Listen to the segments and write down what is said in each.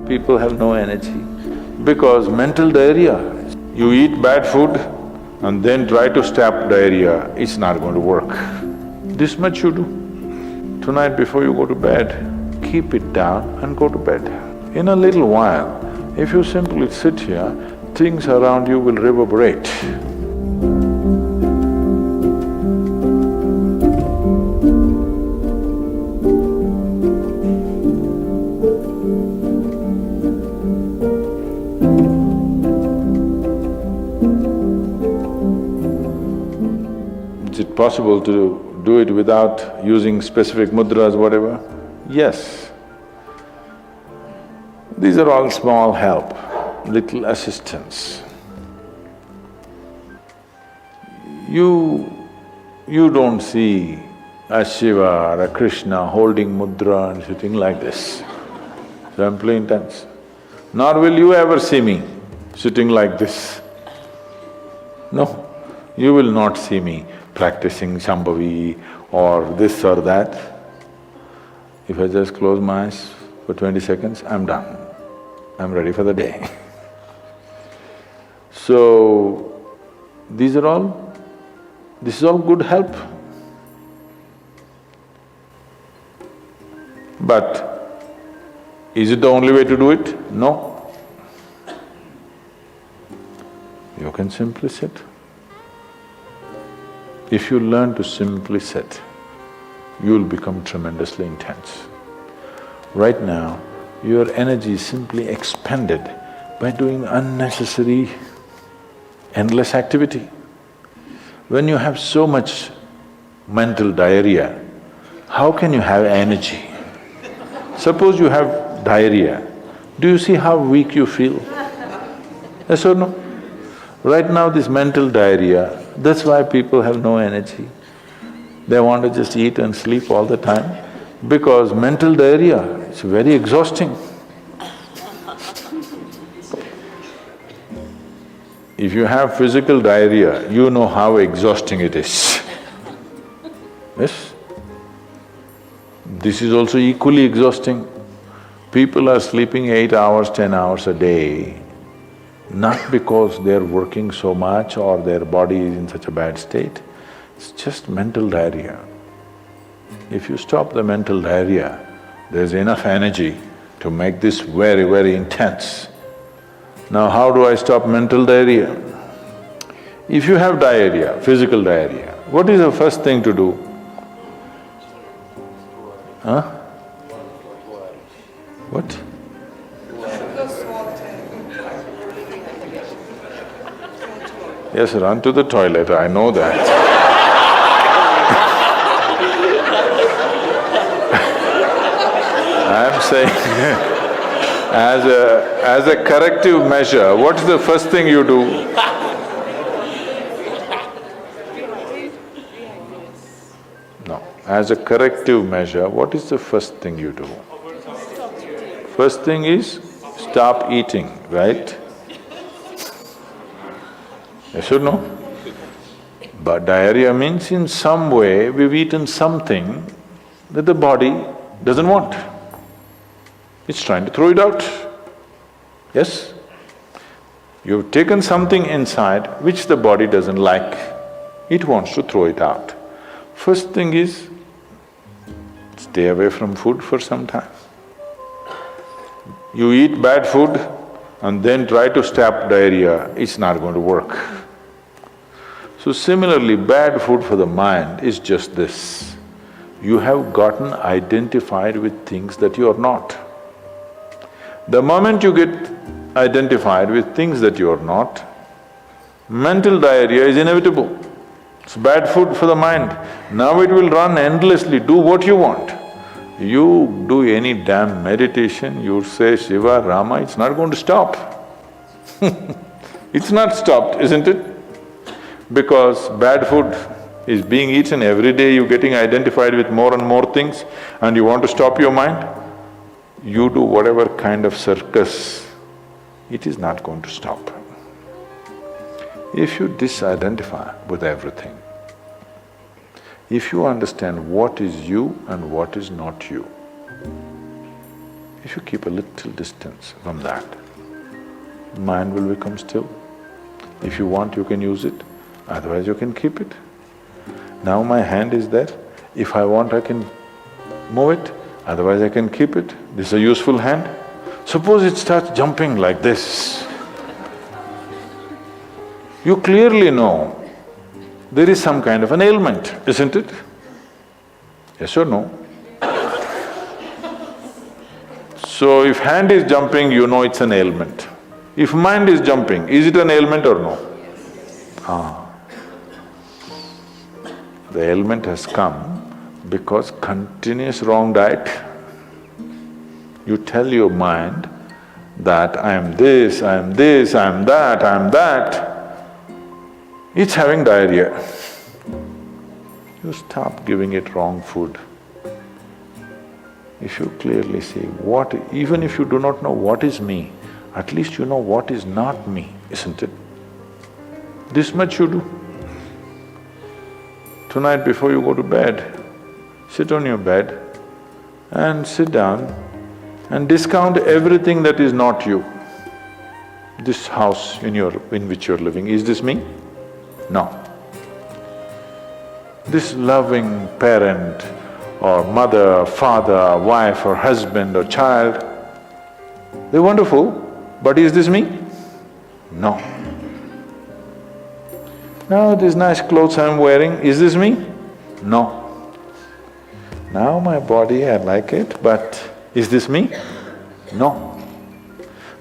people have no energy? Because mental diarrhea. You eat bad food and then try to stop diarrhea, it's not going to work. This much you do. Tonight before you go to bed, keep it down and go to bed. In a little while, if you simply sit here, things around you will reverberate. Is it possible to do it without using specific mudras, whatever? Yes. These are all small help, little assistance. You don't see a Shiva or a Krishna holding mudra and sitting like this, simply intense. Nor will you ever see me sitting like this. No, you will not see me practicing Shambhavi or this or that. If I just close my eyes for 20 seconds, I'm done. I'm ready for the day. So, this is all good help. But is it the only way to do it? No. You can simply sit. If you learn to simply sit, you'll become tremendously intense. Right now, your energy is simply expended by doing unnecessary, endless activity. When you have so much mental diarrhea, how can you have energy? Suppose you have diarrhea, do you see how weak you feel? Yes or no? Right now this mental diarrhea, that's why people have no energy. They want to just eat and sleep all the time because mental diarrhea is very exhausting. If you have physical diarrhea, you know how exhausting it is. Yes? This is also equally exhausting. People are sleeping 8 hours, 10 hours a day, not because they're working so much or their body is in such a bad state, it's just mental diarrhea. If you stop the mental diarrhea, there's enough energy to make this very, very intense. Now how do I stop mental diarrhea? If you have diarrhea, physical diarrhea, what is the first thing to do? Huh? What? Yes, run to the toilet, I know that. I'm saying as a corrective measure, what's the first thing you do? No, as a corrective measure, what is the first thing you do? First thing is stop eating, right? Yes or no? But diarrhea means in some way we've eaten something that the body doesn't want. It's trying to throw it out. Yes? You've taken something inside which the body doesn't like, it wants to throw it out. First thing is, stay away from food for some time. You eat bad food and then try to stop diarrhea, it's not going to work. So similarly, bad food for the mind is just this. You have gotten identified with things that you are not. The moment you get identified with things that you are not, mental diarrhea is inevitable. It's bad food for the mind. Now it will run endlessly, do what you want. You do any damn meditation, you say Shiva, Rama, it's not going to stop. It's not stopped, isn't it? Because bad food is being eaten every day, you're getting identified with more and more things and you want to stop your mind, you do whatever kind of circus, it is not going to stop. If you disidentify with everything, if you understand what is you and what is not you, If you keep a little distance from that, mind will become still. If you want, you can use it, otherwise you can keep it. Now my hand is there, if I want I can move it, otherwise I can keep it. This is a useful hand. Suppose it starts jumping like this. You clearly know there is some kind of an ailment, isn't it? Yes or no? So if hand is jumping, you know it's an ailment. If mind is jumping, is it an ailment or no? The ailment has come because continuous wrong diet. You tell your mind that I am this, I am this, I am that, I am that. It's having diarrhea. You stop giving it wrong food. If you clearly see what… even if you do not know what is me, at least you know what is not me, isn't it? This much you do. Tonight before you go to bed, sit on your bed and sit down and discount everything that is not you. This house in which you're living, is this me? No. This loving parent or mother, father, wife or husband or child, they're wonderful, but is this me? No. Now these nice clothes I'm wearing, is this me? No. Now my body, I like it, but is this me? No.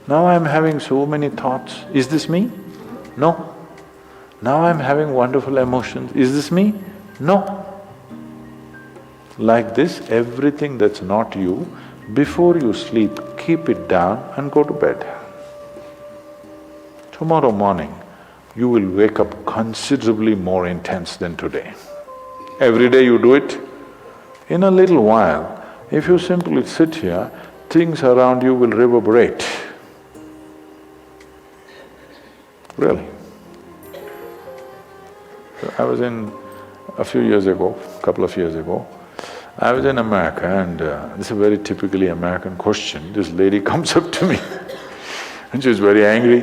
Now I'm having so many thoughts, is this me? No. Now I'm having wonderful emotions, is this me? No. Like this, everything that's not you, before you sleep, keep it down and go to bed. Tomorrow morning, you will wake up considerably more intense than today. Every day you do it. In a little while, if you simply sit here, things around you will reverberate. Really. So I was in… a few years ago, couple of years ago, I was in America and this is a very typically American question. This lady comes up to me and she's very angry.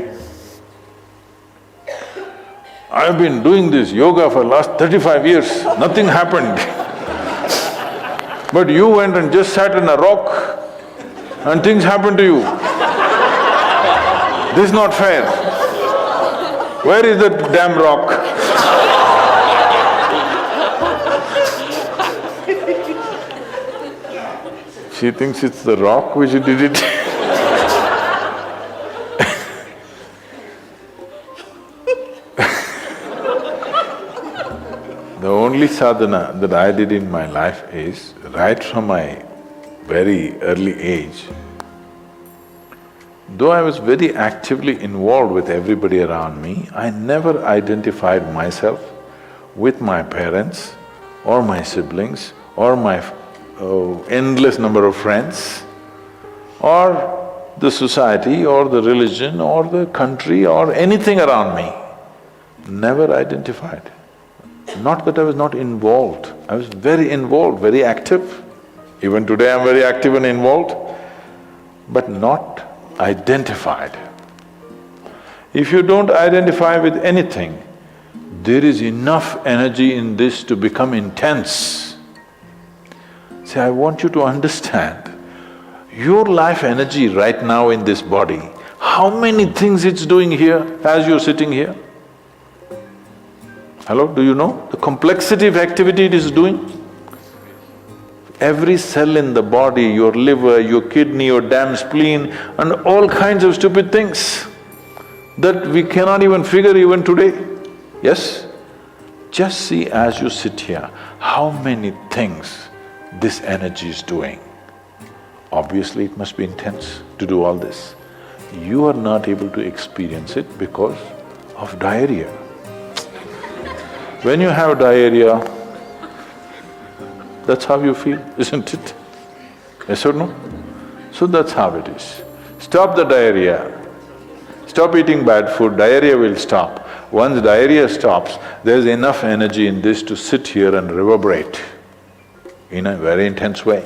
I've been doing this yoga for last 35 years, nothing happened. But you went and just sat on a rock and things happened to you. This is not fair. Where is that damn rock? She thinks it's the rock which did it. The only sadhana that I did in my life is, right from my very early age, though I was very actively involved with everybody around me, I never identified myself with my parents or my siblings or my endless number of friends or the society or the religion or the country or anything around me. Never identified. Not that I was not involved, I was very involved, very active. Even today I'm very active and involved, but not identified. If you don't identify with anything, there is enough energy in this to become intense. See, I want you to understand, your life energy right now in this body, how many things it's doing here as you're sitting here? Hello, do you know the complexity of activity it is doing? Every cell in the body, your liver, your kidney, your damn spleen and all kinds of stupid things that we cannot even figure even today. Yes? Just see as you sit here, how many things this energy is doing. Obviously it must be intense to do all this. You are not able to experience it because of diarrhea. When you have diarrhea, that's how you feel, isn't it? Yes or no? So that's how it is. Stop the diarrhea. Stop eating bad food, diarrhea will stop. Once diarrhea stops, there's enough energy in this to sit here and reverberate in a very intense way.